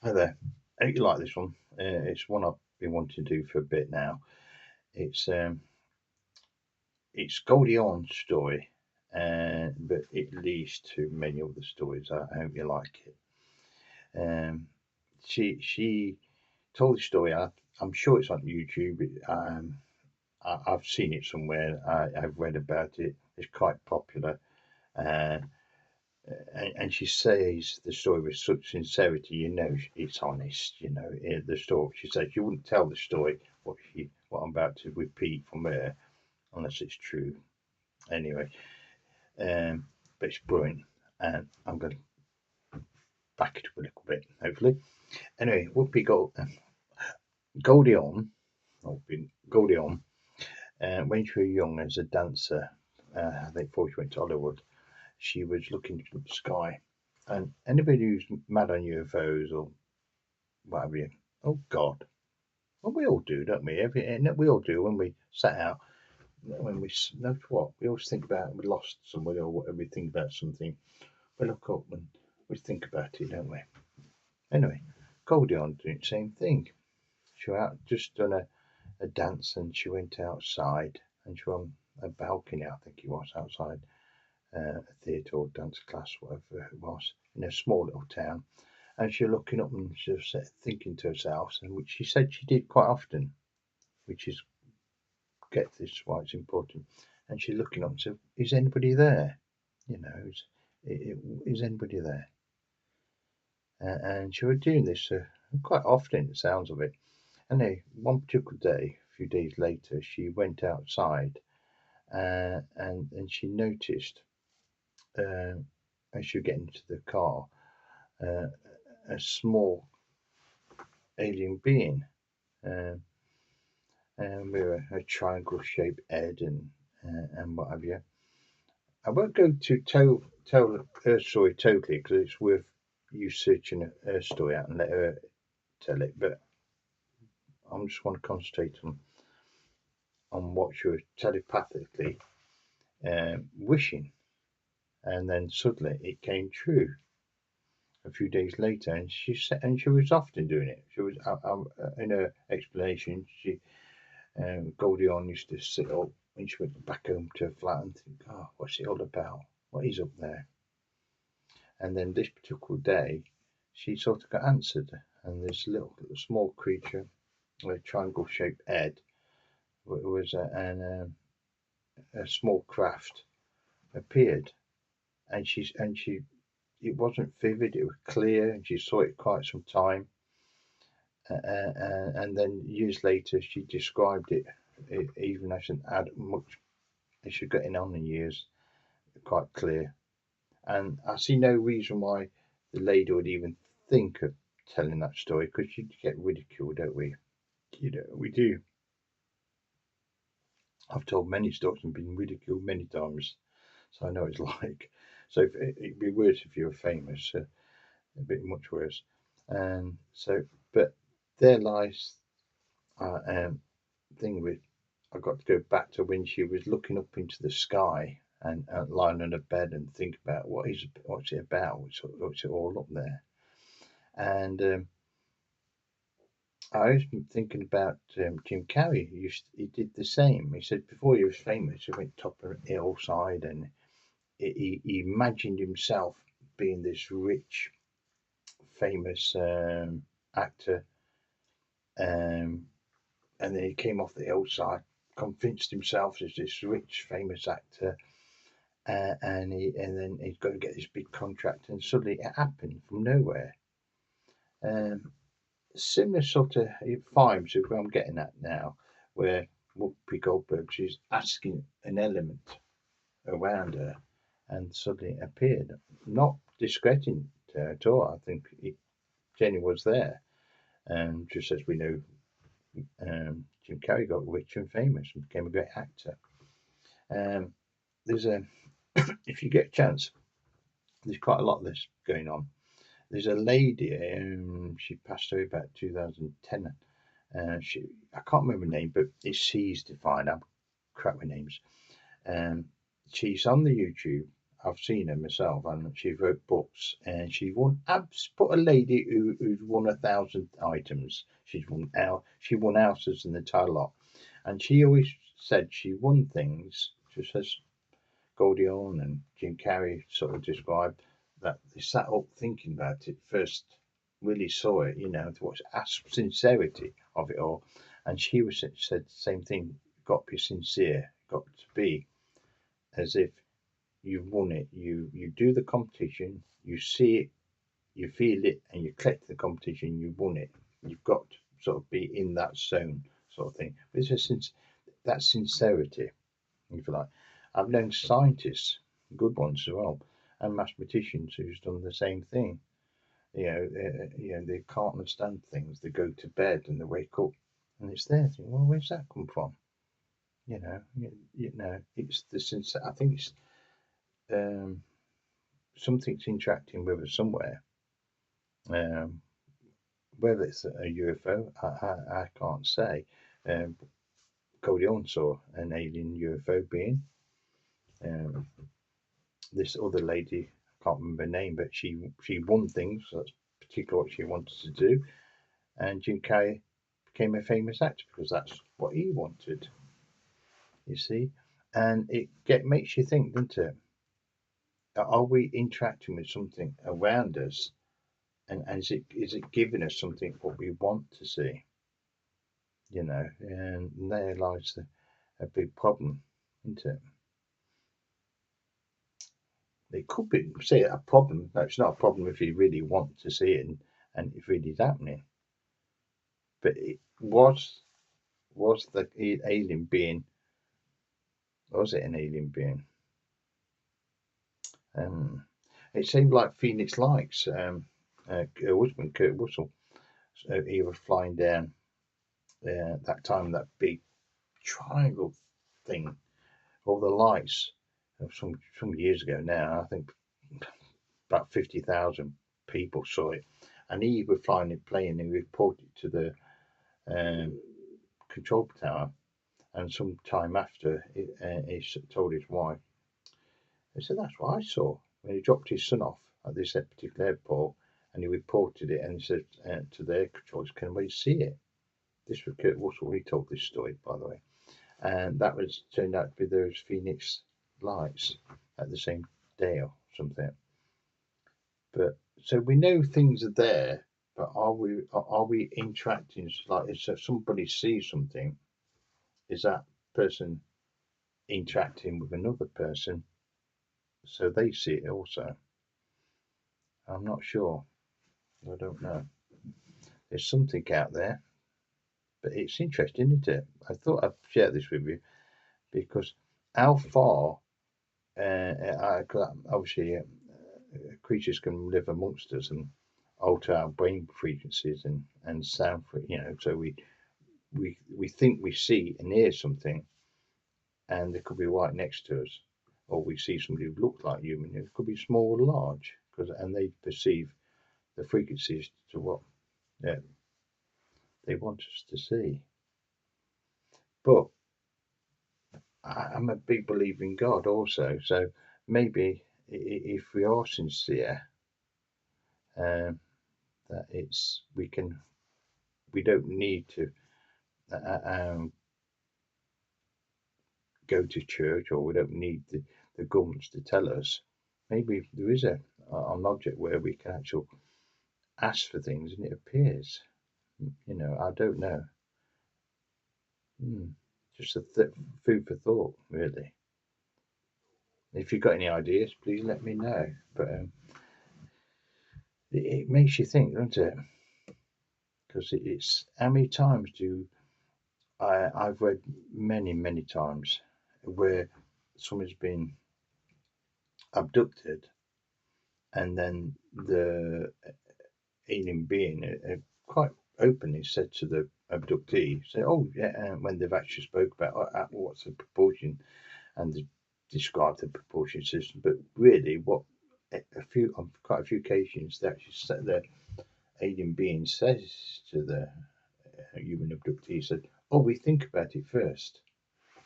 Hi there. I hope you like this one. It's one I've been wanting to do for a bit now. It's um, it's Goldie Hawn's story, but it leads to many other stories. I hope you like it. Um, she told the story. I'm sure it's on YouTube. I've seen it somewhere. I've read about it. It's quite popular. Uh, and she says the story with such sincerity, it's honest. The story. She says she wouldn't tell the story what I'm about to repeat from her unless it's true. Anyway, but it's brilliant, and I'm going to back it up a little bit, hopefully. Anyway, Whoopi Goldie Hawn, Goldie Hawn, when she was young as a dancer, I think before she went to Hollywood, she was looking at the sky. And anybody who's mad on UFOs or whatever you, oh God, well, we all do, don't we? We all do when we set out. When we know what we always think about, we lost somebody or whatever. We think about something. We look up and we think about it, don't we? Anyway, Goldie Hawn doing the same thing. She was out just done a dance and she went outside and she was on a balcony, I think it was outside a theatre or dance class, whatever it was, in a small little town. And she was looking up and she was thinking to herself, and which she said she did quite often, which is get this why it's important. And she's looking up and said, "Is anybody there? You know, is anybody there?" And she was doing this quite often, it sounds of it. And then one particular day, a few days later, she went outside and she noticed as she was getting into the car uh, a small alien being. Uh, with a triangle shaped head and what have you. I won't go to tell her story totally because it's worth you searching her story out and let her tell it. But I just want to concentrate on what she was telepathically wishing, and then suddenly it came true. A few days later, and she was often doing it. She was in her explanation. Goldie Hawn used to sit up when she went back home to her flat and think, "Oh, what's it all about? What is up there?" And then this particular day, she sort of got answered, and this little small creature with a triangle-shaped head was a small craft appeared, and she it wasn't vivid; it was clear, and she saw it quite some time. And then years later, she described it, even as an had much as she getting on in years, quite clear. And I see no reason why the lady would even think of telling that story because she'd get ridiculed, don't we? We do. I've told many stories and been ridiculed many times, so I know it's like. So it'd be worse if you were famous, a bit much worse. And so, but there lies thing with. I got to go back to when she was looking up into the sky and lying on a bed and think about what's it about, what's it all up there. And I was thinking about Jim Carrey. He did the same. He said before he was famous, he went top of the hillside and he imagined himself being this rich, famous actor. Um, and then he came off the hillside, convinced himself as this rich, famous actor, and then he's got to get this big contract, and suddenly it happened from nowhere. Um, Similar sort of vibes of where I'm getting at now, where Whoopi Goldberg she's asking an element around her, and suddenly it appeared, not discrediting her at all. I think Jenny was there, and just as we know, Jim Carrey got rich and famous and became a great actor. Um, there's a if you get a chance, there's quite a lot of this going on. There's a lady, she passed away about 2010. I can't remember her name, but it's C's defined. I'm crap with names. Um, she's on the YouTube. I've seen her myself, and she wrote books, and she won. Put a lady who's won 1,000 items. She won houses in the entire lot, and she always said she won things. Just as Goldie Hawn and Jim Carrey sort of described that they sat up thinking about it first, really saw it, to watch sincerity of it all. And she said the same thing. Got to be sincere. Got to be as if you've won it. You do the competition, you see it, you feel it, and you collect the competition. You won it. You've got to sort of be in that zone, sort of thing. But it's just that sincerity, if you like. I've known scientists, good ones as well, and mathematicians who's done the same thing. They can't understand things. They go to bed and they wake up, and it's there. Think, well, where's that come from? It's the sense. I think it's um, something's interacting with us somewhere. Um, whether it's a UFO, I can't say. Um, Goldie Hawn saw an alien UFO being. Um, this other lady, I can't remember her name, but she won things. So that's particularly what she wanted to do. And Jim Carrey became a famous actor because that's what he wanted. You see, and makes you think, doesn't it? Are we interacting with something around us, and is it giving us something what we want to see? And there lies a big problem, isn't it? It could be say a problem. No, it's not a problem if you really want to see it and it really is happening. But it was the alien being? Was it an alien being? It seemed like Phoenix Lights. Her husband Kurt Russell. So he was flying down that time, that big triangle thing, all the lights. Some years ago now, I think about 50,000 people saw it, and he was flying it plane and reported to the um, control tower. And some time after, he told his wife, he said, "That's what I saw." When he dropped his son off at this particular airport, and he reported it, and he said to the air controllers, "Can we see it?" This was Kurt Russell. He told this story, by the way, and that was turned out to be those Phoenix lights at the same day or something. But so we know things are there, but are we interacting? Like if somebody sees something, is that person interacting with another person so they see it also? I'm not sure. I don't know. There's something out there, but it's interesting, isn't it? I thought I'd share this with you because how far, obviously, creatures can live amongst us and alter our brain frequencies and sound, so we think we see and hear something, and they could be right next to us, or we see somebody who looks like human. It could be small or large, and they perceive the frequencies to what yeah, they want us to see. But I'm a big believer in God also, so maybe if we are sincere, um, that we don't need to uh, um, go to church, or we don't need the governments to tell us. Maybe there is an object where we can actually ask for things and it appears. I don't know. Hmm. Just a food for thought, really. If you've got any ideas, please let me know. But it makes you think, doesn't it? Because it's how many times I've read many, many times where someone's been abducted, and then the alien being quite openly said to the abductee, say, "Oh yeah," and when they've actually spoke about what's the proportion and described the proportion system, but really, what on quite a few occasions, they actually said the alien being says to the human abductee, said, "Oh, we think about it first.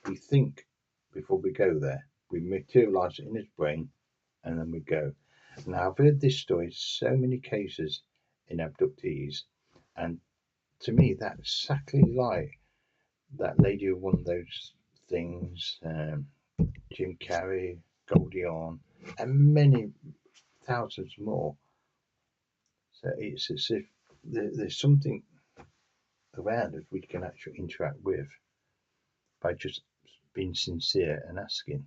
We think before we go there. We materialize it in his brain, and then we go. Now, I've heard this story, so many cases in abductees, and to me, that's exactly like that lady who won those things, Jim Carrey, Goldie Hawn, and many thousands more. So it's as if there's something around us we can actually interact with by just being sincere and asking.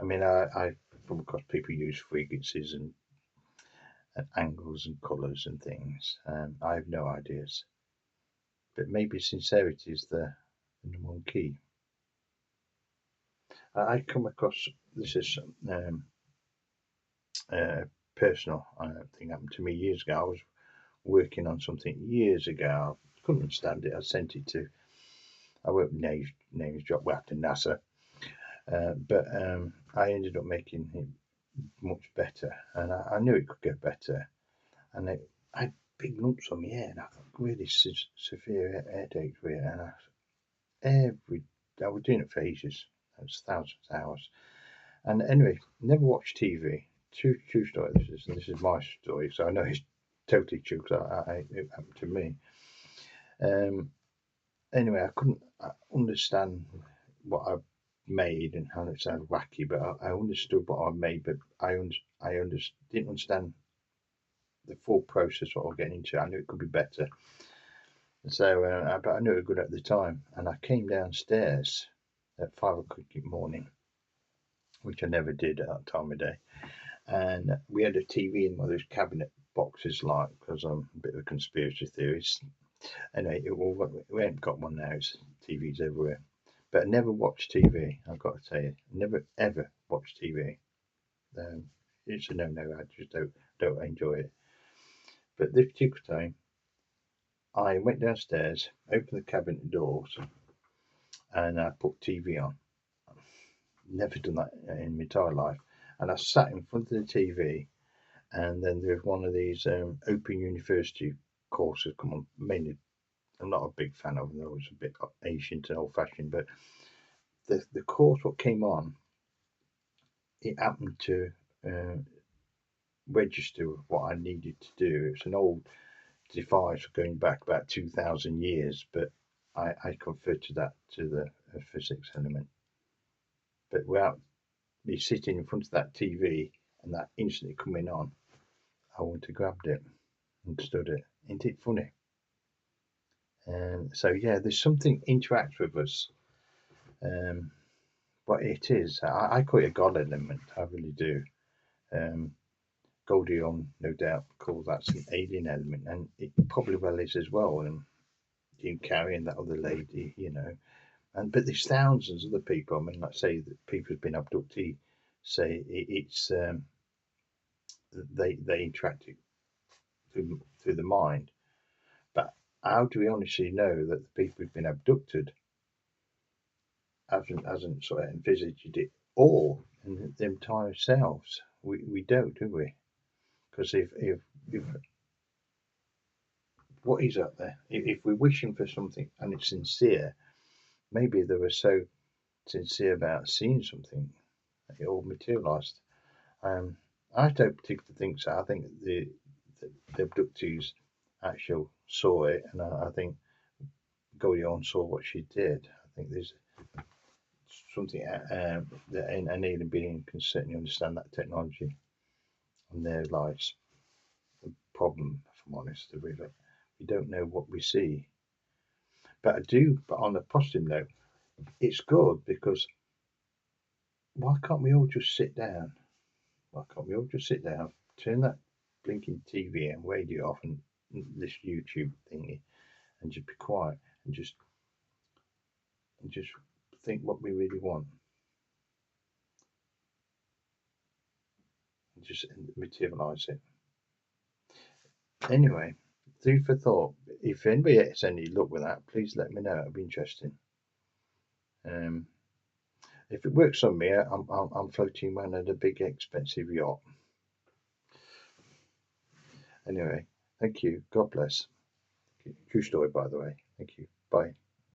I mean, I've come across people use frequencies and angles and colours and things. I have no ideas, but maybe sincerity is the number one key. I come across this is a personal thing happened to me years ago. I was working on something years ago. I couldn't understand it. I sent it to. I worked names job well after NASA, but I ended up making it much better, and I knew it could get better. And I had big lumps on my hair, and I thought really severe headaches with it, and every I was doing it for ages. It was thousands of hours. And anyway, never watched TV. True story. This is my story, so I know it's totally true because it happened to me. Um, anyway, I couldn't understand what I made, and how it sounded wacky, but I understood what I made, but I didn't understand the full process what I was getting into. I knew it could be better, so but I knew it was good at the time. And I came downstairs at 5 o'clock in the morning, which I never did at that time of day. And we had a TV in one of those cabinet boxes, like, because I'm a bit of a conspiracy theorist. Anyway, we ain't got one now. It's TVs everywhere. But I never watched TV. I've got to tell you, never ever watched TV. Um, it's a no-no. I just don't enjoy it. But this particular time, I went downstairs, opened the cabinet doors, and I put TV on. Never done that in my entire life. And I sat in front of the TV, and then there's one of these Open University courses come on. Mainly, I'm not a big fan of them. They're always a bit ancient and old-fashioned. But the course what came on, it happened to uh, register what I needed to do. It's an old device going back about 2,000 years, but I converted that to the physics element. But without me sitting in front of that TV and that instantly coming on, I went to grabbed it and stood it. Isn't it funny? So yeah, there's something interacts with us. Um, but it is. I call it a God element. I really do. Um, Goldie on no doubt calls that an alien element, and it probably well is as well. And Jim Carrey and that other lady, and but there's thousands of other people. I mean, like say that people who've been abducted say it's they interact through the mind. But how do we honestly know that the people who've been abducted hasn't sort of envisaged it all in their entire selves? We don't, do we? Because if what is up there, if we're wishing for something and it's sincere, maybe they were so sincere about seeing something, it all materialised. Um, I don't particularly think so. I think the abductees actually saw it, and I think Goldie Hawn saw what she did. I think there's something that an alien being can certainly understand that technology and their lives. The problem, if I'm honest, with it, we don't know what we see. But I do. But on a positive note, it's good because why can't we all just sit down? Why can't we all just sit down, turn that blinking TV and radio off, and this YouTube thingy, and just be quiet and just think what we really want, and just materialize it. Anyway, food for thought. If anybody has any luck with that, please let me know. It'd be interesting. Um, if it works on me, I'm floating around in a big expensive yacht. Anyway, thank you. God bless. True story, by the way. Thank you. Bye.